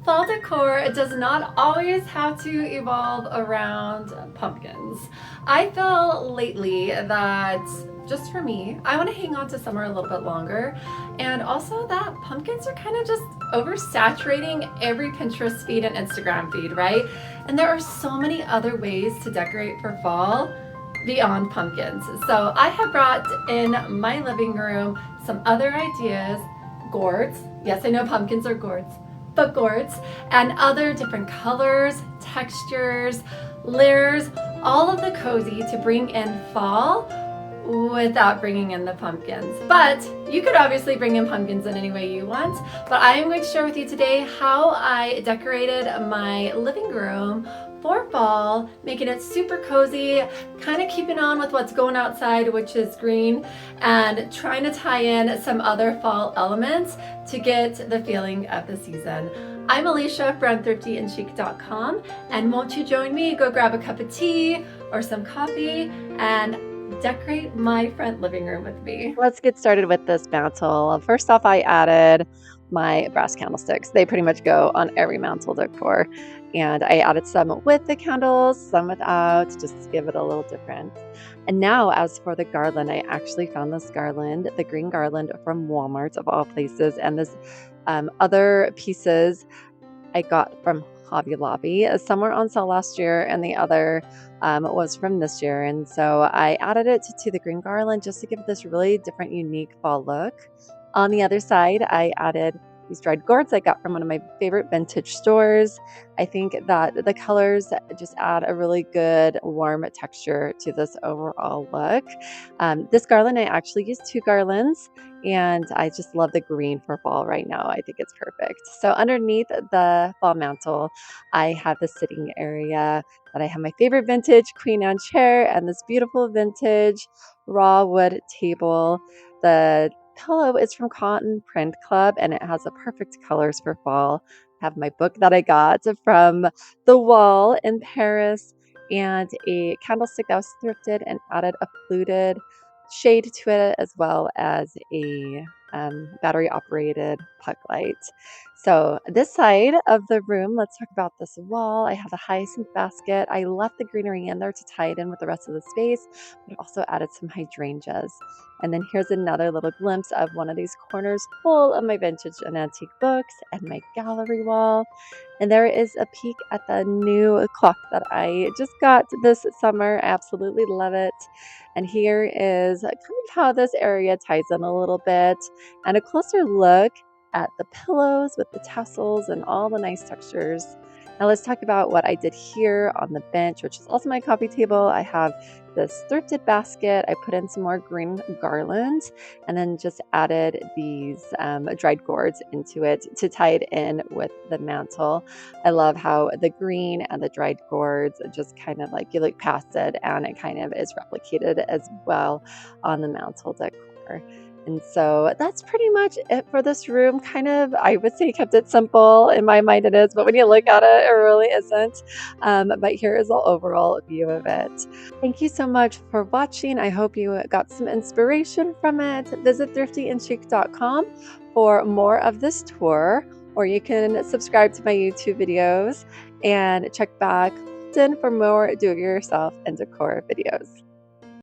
Fall decor does not always have to evolve around pumpkins. I feel lately that just for me, I want to hang on to summer a little bit longer, and also that pumpkins are kind of just oversaturating every Pinterest feed and Instagram feed, right? And there are so many other ways to decorate for fall beyond pumpkins. So I have brought in my living room some other ideas, gourds. Yes, I know pumpkins are gourds, but gourds and other different colors, textures, layers, all of the cozy to bring in fall without bringing in the pumpkins. But you could obviously bring in pumpkins in any way you want, but I am going to share with you today how I decorated my living room for fall, making it super cozy, kind of keeping on with what's going outside, which is green, and trying to tie in some other fall elements to get the feeling of the season. I'm Alicia from thriftyandchic.com, and won't you join me? Go grab a cup of tea or some coffee and decorate my front living room with me. Let's get started with this mantle. First off, I added my brass candlesticks. They pretty much go on every mantle decor. And I added some with the candles, some without, just to give it a little different. And now as for the garland, I actually found this garland, the green garland from Walmart of all places. And this other pieces I got from Hobby Lobby. Some were on sale last year and the other was from this year. And so I added it to the green garland just to give this really different, unique fall look. On the other side, I added these dried gourds I got from one of my favorite vintage stores. I think that the colors just add a really good warm texture to this overall look. This garland, I actually used 2 garlands, and I just love the green for fall right now. I think it's perfect. So underneath the fall mantle, I have the sitting area that I have my favorite vintage Queen Anne chair and this beautiful vintage raw wood table. The pillow is from Cotton Print Club and it has the perfect colors for fall. I have my book that I got from the wall in Paris and a candlestick that was thrifted and added a fluted shade to it as well as a battery operated puck light. So this side of the room, let's talk about this wall. I have a hyacinth basket. I left the greenery in there to tie it in with the rest of the space, but also added some hydrangeas. And then here's another little glimpse of one of these corners full of my vintage and antique books and my gallery wall. And there is a peek at the new clock that I just got this summer. I absolutely love it. And here is kind of how this area ties in a little bit and a closer look at the pillows with the tassels and all the nice textures. Now let's talk about what I did here on the bench, which is also my coffee table. I have this thrifted basket. I put in some more green garlands and then just added these dried gourds into it to tie it in with the mantle. I love how the green and the dried gourds just kind of like you look past it and it kind of is replicated as well on the mantle decor. And so that's pretty much it for this room. Kind of, I would say kept it simple. In my mind it is, but when you look at it, it really isn't. But here is the overall view of it. Thank you so much for watching. I hope you got some inspiration from it. Visit thriftyandchic.com for more of this tour, or you can subscribe to my YouTube videos and check back often for more do-it-yourself and decor videos.